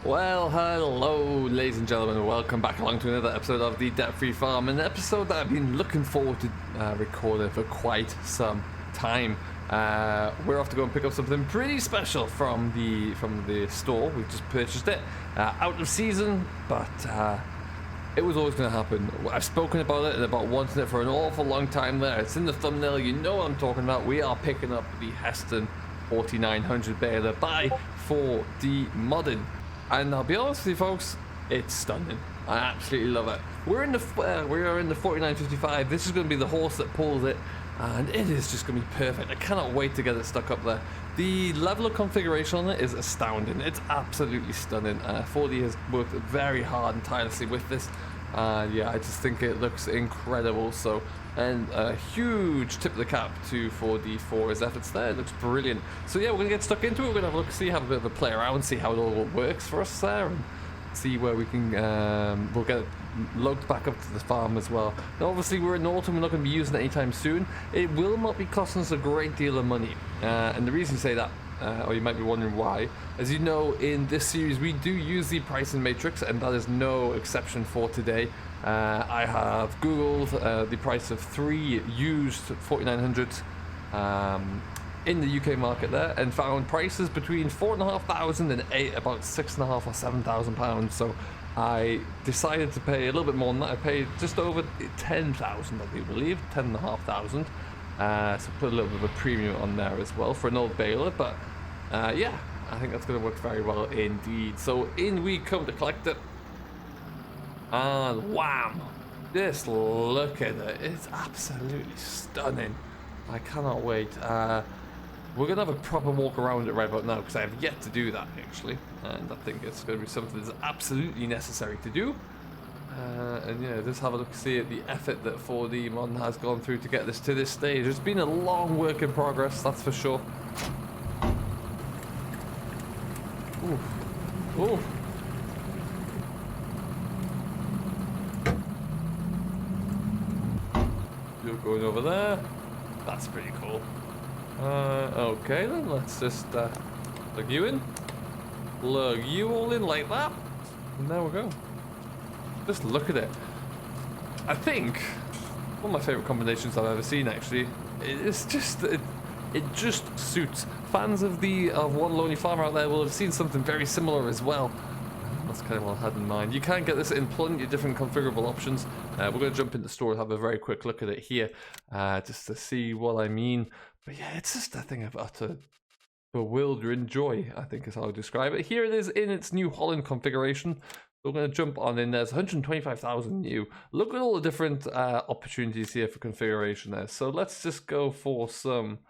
Well, hello, ladies and gentlemen, and welcome back along to another episode of the Debt-Free Farm, an episode that I've been looking forward to recording for quite some time. We're off to go and pick up something pretty special from the store. We've just purchased it, out of season, but it was always going to happen. I've spoken about it and about wanting it for an awful long time there. It's in the thumbnail, you know what I'm talking about. We are picking up the Heston 4900 Baler by 4D Modding. And I'll be honest with you folks, it's stunning. I absolutely love it. We are in the 4955. This is going to be the horse that pulls it, and it is just going to be perfect. I cannot wait to get it stuck up there. The level of configuration on it is astounding. It's absolutely stunning. 4D has worked very hard and tirelessly with this. Yeah, I just think it looks incredible. So, and a huge tip of the cap to 4D for his efforts there. It looks brilliant. So yeah, we're gonna get stuck into it. We're gonna have a look, see, have a bit of a play around, see how it all works for us there, and see where we can. We'll get it logged back up to the farm as well. Now, obviously, we're in autumn. We're not going to be using it anytime soon. It will not be costing us a great deal of money, and the reason you say that. Or you might be wondering why. As you know, in this series we do use the pricing matrix, and that is no exception for today. I have googled the price of 3 used 4900s in the UK market there, and found prices between £4,500 and about £6,500 or £7,000. So I decided to pay a little bit more than that. I paid just over 10,000, I do believe, 10,500. So put a little bit of a premium on there as well for an old Baler, but yeah, I think that's going to work very well indeed. So in we come to collect it, and wham! Just look at it, it's absolutely stunning. I cannot wait. We're going to have a proper walk around it right about now, because I have yet to do that actually, and I think it's going to be something that's absolutely necessary to do. And yeah, just have a look, see at the effort that 4D Modding has gone through to get this to this stage. It's been a long work in progress, that's for sure. Ooh. Ooh. You're going over there. That's pretty cool. Okay then, let's just plug you in. Plug you all in like that. And there we go. Just look at it. I think one of my favorite combinations I've ever seen actually. It's just it just suits. Fans of One Lonely Farmer out there will have seen something very similar as well. That's kind of what I had in mind. You can get this in plenty of different configurable options. We're going to jump into the store and have a very quick look at it here, just to see what I mean. But yeah, it's just a thing of utter bewildering joy, I think is how I describe it. Here it is in its New Holland configuration. We're going to jump on in. There's 125,000 new. Look at all the different opportunities here for configuration there. So let's just go for some.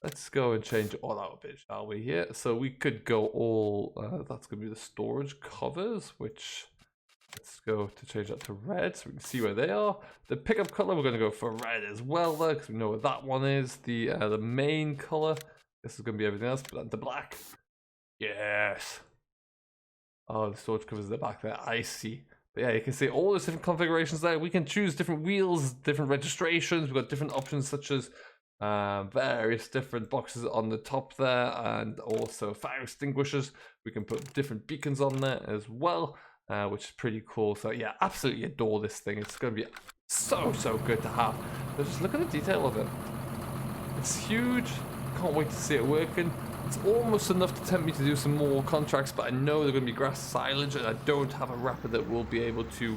Let's go and change it all out a bit, shall we? Here, so we could go all. That's going to be the storage covers, which let's go to change that to red so we can see where they are. The pickup color we're going to go for red as well, though, because we know what that one is. The main color. This is going to be everything else, but the black. Yes. Oh, the storage covers at the back there, I see. But yeah, you can see all those different configurations there. We can choose different wheels, different registrations. We've got different options such as various different boxes on the top there, and also fire extinguishers. We can put different beacons on there as well, which is pretty cool. So yeah, absolutely adore this thing. It's going to be so good to have. But just look at the detail of it. It's huge. Can't wait to see it working. It's almost enough to tempt me to do some more contracts, but I know they're going to be grass silage, and I don't have a wrapper that will be able to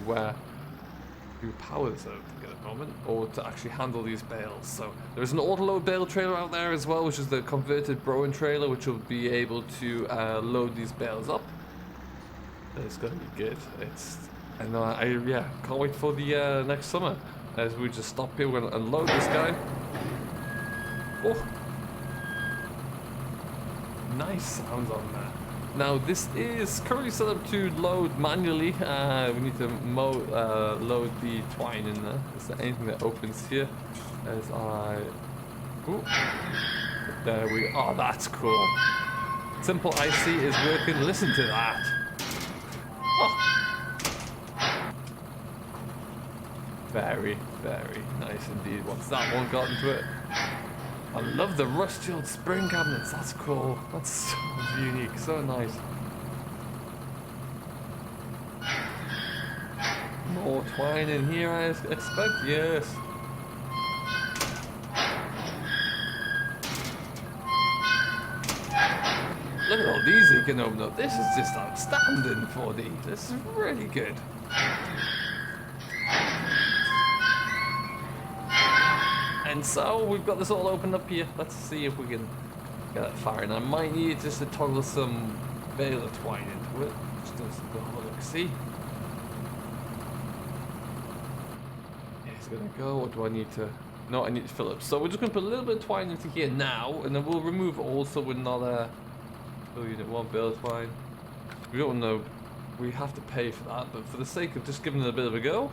power this at the moment, or to actually handle these bales. So there's an auto-load bale trailer out there as well, which is the converted Broen trailer, which will be able to load these bales up. It's going to be good. Yeah, can't wait for the next summer. As we just stop here, we're going to unload this guy. Oh. Nice sounds on that. Now this is currently set up to load manually. We need to load the twine in there. Is there anything that opens here? As ooh. There we are. Oh, that's cool. Simple IC is working. Listen to that. Oh. Very nice indeed. What's that one got into it? I love the rusty old spring cabinets. That's cool. That's so unique. So nice. more twine in here, I expect. Yes. Look at all these you can open up. This is just outstanding for these. This is really good. And so we've got this all opened up here. Let's see if we can get it firing. I might need just to toggle some Baler twine into it. Just do a look. See? It's gonna go. What do I need to? No, I need to fill up. So we're just gonna put a little bit of twine into here now, and then we'll remove all so we're not fill unit 1 Baler twine. We don't know. We have to pay for that, but for the sake of just giving it a bit of a go.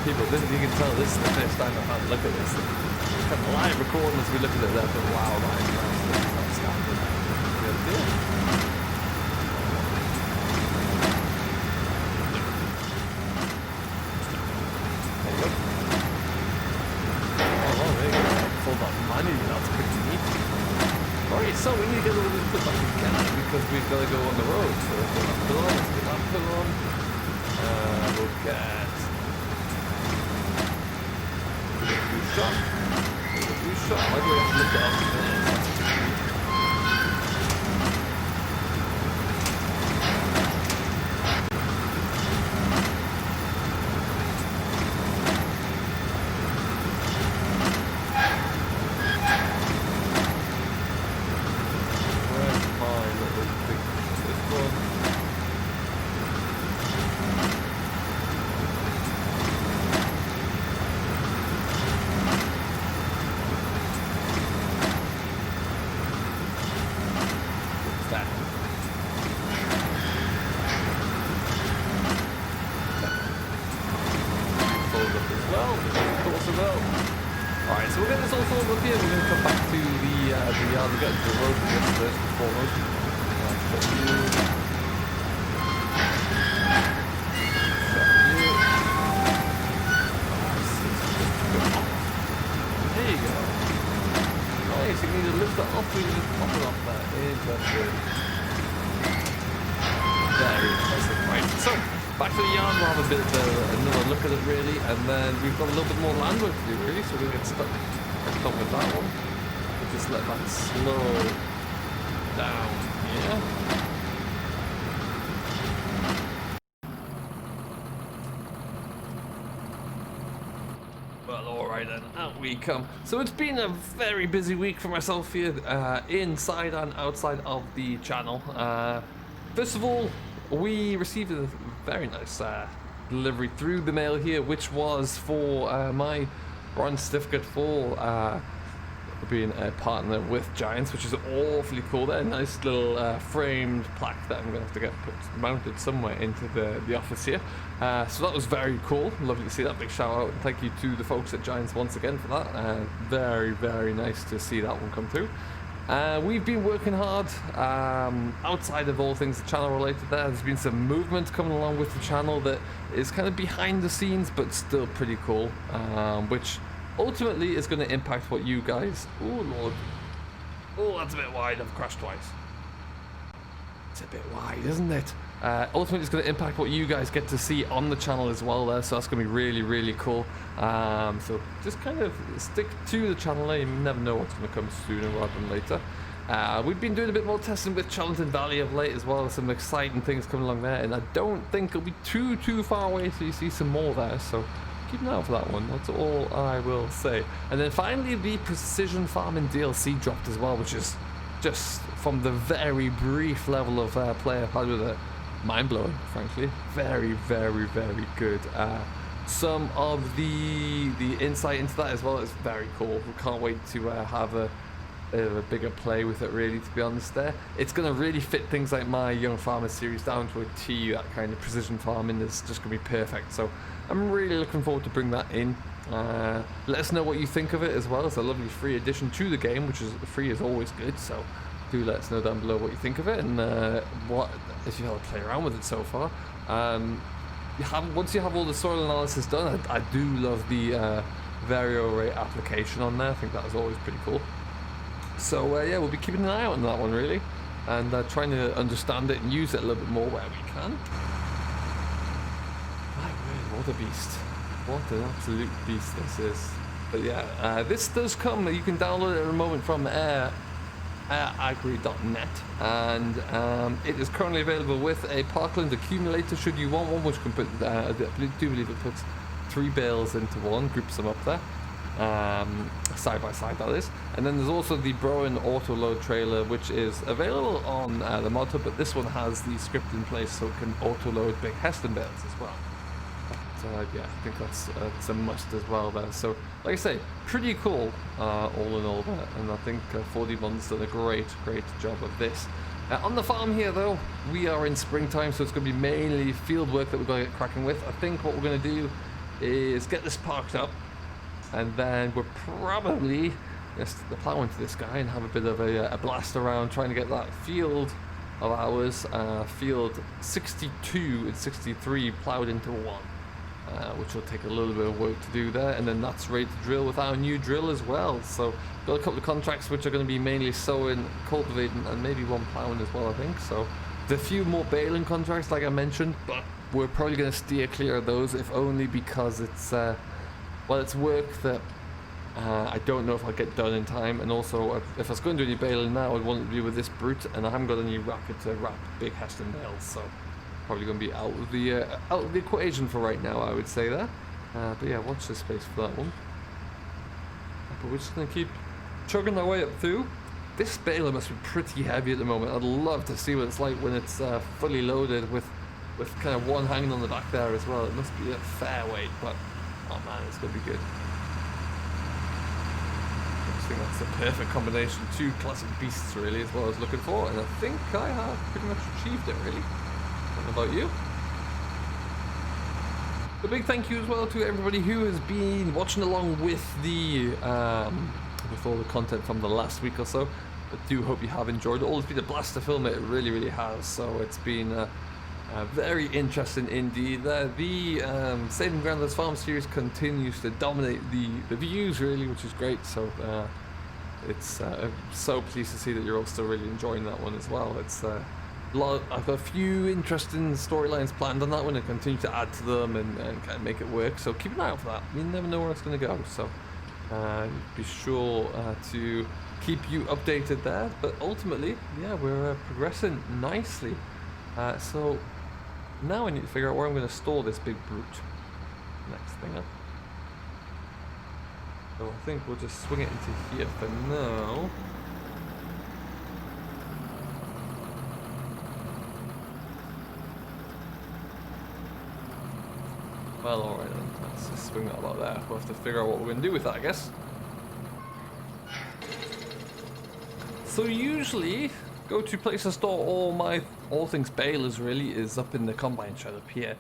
People, this, you can tell this is the first time I've had a look at this. Kind of live recording as we look at it there, but wow, this is outstanding. Good deal. There you go. Oh, well, there you go. Full that money, that's pretty neat. Alright, so we need to get all this put back together because we've got to go on the road. So let's get that put on, let's get that put on. We'll get shot. Why do we have to look it up? Where's my little big this one? Alright, so we'll get this all sorted up here. We're going to come back to the yard. We'll get to the road first and foremost. There you go. Nice, you need to lift it off, we can just pop it off there. Interesting. Very impressive. Right, so back to the yard, we'll have a bit of another look at it really, and then we've got a little bit more land work to do really, so we'll get stuck on with that one. We'll just let that slow down here. Well, alright then, out we come. So it's been a very busy week for myself here, inside and outside of the channel. First of all, we received a very nice delivery through the mail here, which was for my bronze certificate for being a partner with Giants, which is awfully cool. There, nice little framed plaque that I'm going to have to get mounted somewhere into the office here. So that was very cool. Lovely to see that. Big shout out and thank you to the folks at Giants once again for that. Very, very nice to see that one come through. We've been working hard outside of all things channel related there. There's been some movement coming along with the channel that is kind of behind the scenes but still pretty cool, which ultimately is going to impact what you guys... Oh lord. Oh, that's a bit wide. I've crashed twice. It's a bit wide, isn't it? Ultimately it's going to impact what you guys get to see on the channel as well there, so that's going to be really, really cool. So just kind of stick to the channel there. You never know what's going to come sooner rather than later. We've been doing a bit more testing with Challenging Valley of late as well. Some exciting things coming along there, and I don't think it'll be too far away so you see some more there, so keep an eye out for that one. That's all I will say. And then finally the Precision Farming DLC dropped as well, which is just from the very brief level of play I've had with it, mind-blowing, frankly. Very, very, very good. Some of the insight into that as well is very cool. We can't wait to have a a bigger play with it, really, to be honest. There, it's going to really fit things like my Young Farmer series down to a T. That kind of precision farming is just going to be perfect. So I'm really looking forward to bring that in. Let us know what you think of it as well. It's a lovely free addition to the game, which is free is always good. So do let us know down below what you think of it, and what if you have to play around with it so far. Once you have all the soil analysis done, I do love the Eveo rate application on there. I think that is always pretty cool. So yeah, we'll be keeping an eye out on that one, really, and trying to understand it and use it a little bit more where we can. My word, what a beast. What an absolute beast this is. But yeah, this does come, you can download it at the moment from agri.net, and it is currently available with a Parkland accumulator should you want one, which can put, I do believe it puts 3 bales into one, groups them up there, side by side that is. And then there's also the Broen auto load trailer, which is available on the mod hub, but this one has the script in place so it can auto load big Heston bales as well. But yeah, I think that's a must as well there. So like I say, pretty cool all in all there, and I think 41's done a great job of this. On the farm here though, we are in springtime, so it's going to be mainly field work that we're going to get cracking with. I think what we're going to do is get this parked up, and then we're probably just plow into this guy and have a bit of a blast around trying to get that field of ours, field 62 and 63 plowed into one. Which will take a little bit of work to do there, and then that's ready to drill with our new drill as well. So got a couple of contracts which are going to be mainly sowing, cultivating, and maybe one plowing as well, I think. So there's a few more baling contracts like I mentioned, but we're probably going to steer clear of those, if only because it's well, it's work that I don't know if I'll get done in time, and also if I was going to do any baling now, I'd want it to be with this brute, and I haven't got any racket to wrap big Heston bales, so probably going to be out of the equation for right now, I would say there. But yeah, watch this space for that one. But we're just going to keep chugging our way up through. This baler must be pretty heavy at the moment. I'd love to see what it's like when it's fully loaded with kind of one hanging on the back there as well. It must be a fair weight, but oh man, it's going to be good. I think that's the perfect combination. 2 classic beasts really is what I was looking for, and I think I have pretty much achieved it really. What about you? A big thank you as well to everybody who has been watching along with the with all the content from the last week or so. I do hope you have enjoyed it. It's been a blast to film it. It really has. So it's been very interesting indeed. The Saving Grandad's Farm series continues to dominate the views really, which is great. So it's so pleased to see that you're all still really enjoying that one as well. It's I've got a few interesting storylines planned on that one and continue to add to them and kind of make it work. So keep an eye out for that. You never know where it's going to go. So be sure to keep you updated there. But ultimately, yeah, we're progressing nicely. So now I need to figure out where I'm going to store this big brute. Next thing up. So I think we'll just swing it into here for now. Well, alright then, let's just swing that about there. We'll have to figure out what we're going to do with that, I guess. So usually, go-to place to store all things balers really is up in the combine shed up here.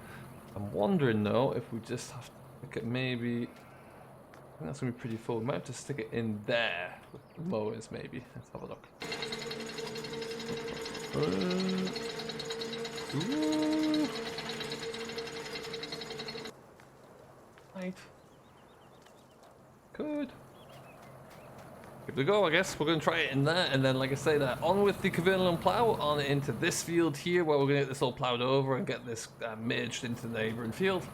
I'm wondering though if we just have to stick it maybe, I think that's going to be pretty full. We might have to stick it in there with the mowers maybe. Let's have a look. Ooh. Right. Good. Give it a go, I guess. We're going to try it in there, and then, like I say, on with the Cavernal plow, on into this field here, where we're going to get this all plowed over and get this merged into the neighbouring field.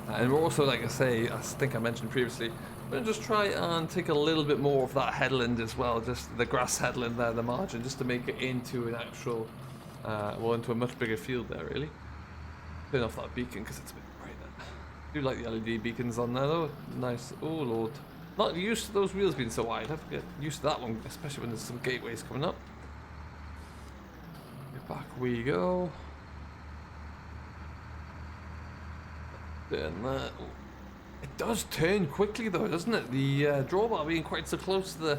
And we're also, like I say, I think I mentioned previously, we're going to just try and take a little bit more of that headland as well, just the grass headland there, the margin, just to make it into an actual, well, into a much bigger field there, really. Turn off that beacon because it's a bit bright there. I do like the LED beacons on there though. Nice. Oh lord. Not used to those wheels being so wide. I have to get used to that one, especially when there's some gateways coming up. Back we go. Then that. It does turn quickly though, doesn't it? The drawbar being quite so close to the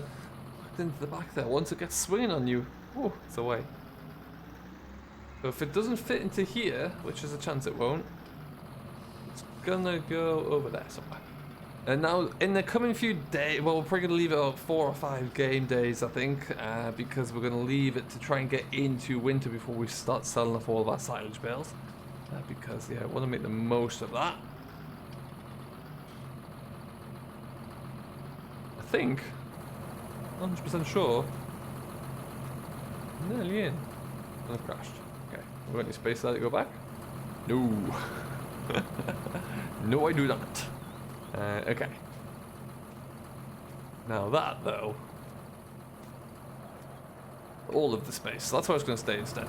tucked into the back there. Once it gets swinging on you, oh, it's away. So if it doesn't fit into here, which is a chance it won't, it's gonna go over there somewhere. And now, in the coming few days, well, we're probably going to leave it up 4 or 5 game days, I think, because we're going to leave it to try and get into winter before we start selling off all of our silage bales. Because, yeah, I want to make the most of that. I think, 100% sure, I'm nearly in. And I've crashed. Okay, we got any space to let it go back? No. No, I do not. Okay. Now that, though, all of the space. So that's where it's going to stay instead.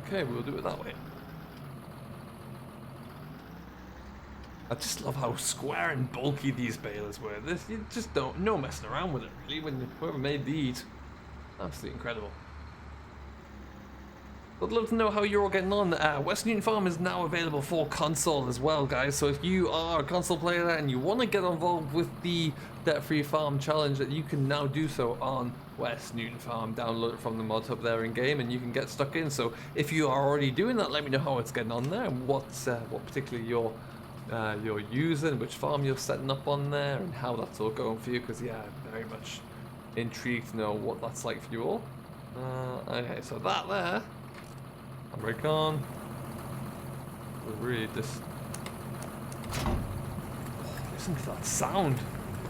Okay, we'll do it that way. I just love how square and bulky these balers were. This, you just don't, no messing around with it, really, when whoever made these. Absolutely incredible. I'd love to know how you're all getting on. West Newton Farm is now available for console as well, guys. So if you are a console player and you want to get involved with the debt-free farm challenge, that you can now do so on West Newton Farm. Download it from the mod hub there in game, and you can get stuck in. So if you are already doing that, let me know how it's getting on there and what particularly you're using, which farm you're setting up on there, and how that's all going for you. Because yeah, I'm very much intrigued to know what that's like for you all. Okay, so that there. Break on. We're really just listen to that sound.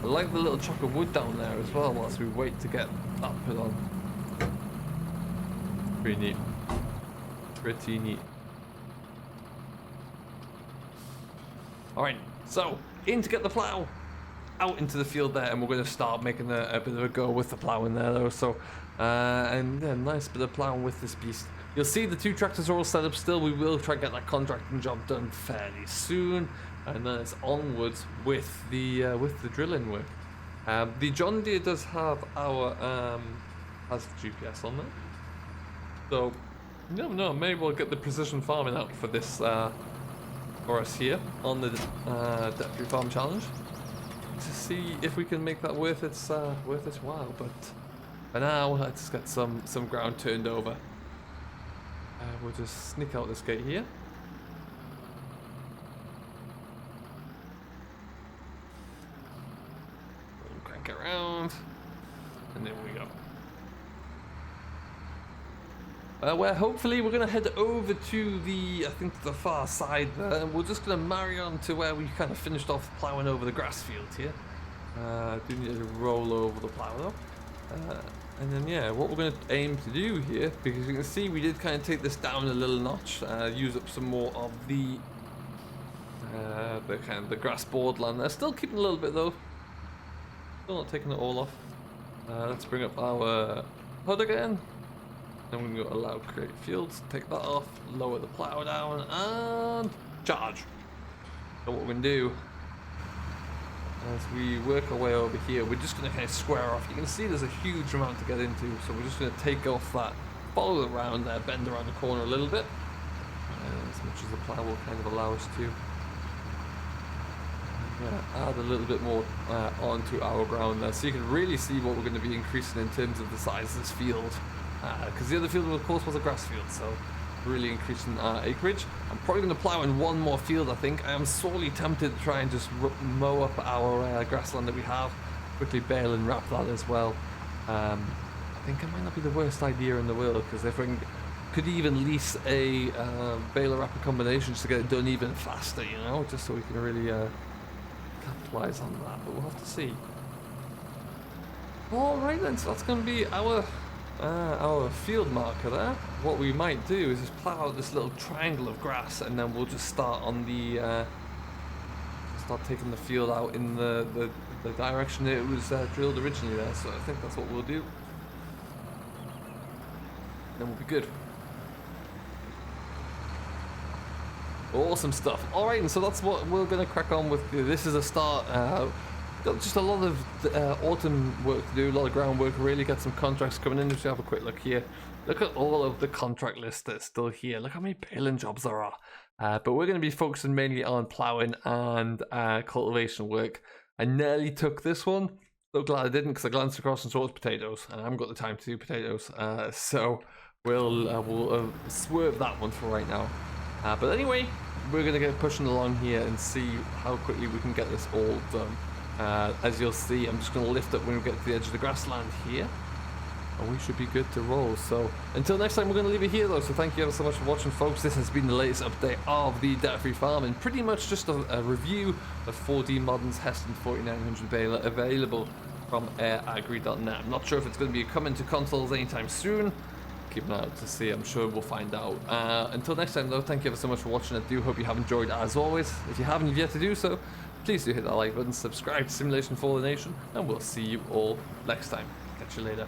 I like the little chunk of wood down there as well whilst we wait to get that put on. Pretty neat. Pretty neat. Alright, so in to get the plough. Out into the field there, and we're going to start making a bit of a go with the plough in there though. So and yeah, nice bit of ploughing with this beast. You'll see the 2 tractors are all set up still. We will try and get that contracting job done fairly soon, and then it's onwards with the drilling work. The John Deere does have our has GPS on there, so you never know. Maybe we'll get the precision farming out for this for us here on the debt-free farm challenge to see if we can make that worth its while. But for now, let's get some ground turned over. We'll just sneak out this gate here. And crank it around. And there we go. Where hopefully we're going to head over to the far side there. And we're just going to marry on to where we kind of finished off ploughing over the grass field here. Do need to roll over the plough though. And then yeah, what we're going to aim to do here, because you can see we did kind of take this down a little notch, use up some more of the grass board land there. Still keeping a little bit though. Still not taking it all off. Let's bring up our HUD again. Then we're going to go allow create fields, take that off, lower the plow down, and charge. So what we're going to do, as we work our way over here, we're just going to kind of square off. You can see there's a huge amount to get into, so we're just going to take off that, follow it around there, bend around the corner a little bit, as much as the plow will kind of allow us to. Yeah, add a little bit more onto our ground there, so you can really see what we're going to be increasing in terms of the size of this field. Because the other field, of course, was a grass field, so really increasing our acreage. I'm probably going to plow in one more field, I think. I am sorely tempted to try and just mow up our grassland that we have. Quickly bale and wrap that as well. I think it might not be the worst idea in the world, because if we could even lease a baler wrapper combination just to get it done even faster, you know, just so we can really capitalize on that, but we'll have to see. Alright then, so that's going to be our field marker there. What we might do is just plow out this little triangle of grass, and then we'll just start on the start taking the field out in the direction that it was drilled originally there. So I think that's what we'll do. Then we'll be good. Awesome stuff. Alright, and so that's what we're going to crack on with. This is a start. Got just a lot of autumn work to do, a lot of groundwork, really get some contracts coming in. Just have a quick look here. Look at all of the contract lists that's still here. Look how many baling jobs there are. But we're going to be focusing mainly on ploughing and cultivation work. I nearly took this one. So glad I didn't, because I glanced across and saw it was potatoes, and I haven't got the time to do potatoes. So we'll swerve that one for right now. But anyway, we're going to get pushing along here and see how quickly we can get this all done. As you'll see, I'm just going to lift up when we get to the edge of the grassland here, and we should be good to roll. So until next time, we're going to leave it here though. So thank you ever so much for watching, folks. This has been the latest update of the debt-free farm, and pretty much just a review of 4D Modern's Heston 4900 Baler, available from airagri.net. I'm not sure if it's going to be coming to consoles anytime soon. Keep an eye out to see. I'm sure we'll find out. Until next time though, thank you ever so much for watching. I do hope you have enjoyed as always. If you haven't yet to do so, please do hit that like button, subscribe to Simulation for the Nation, and we'll see you all next time. Catch you later.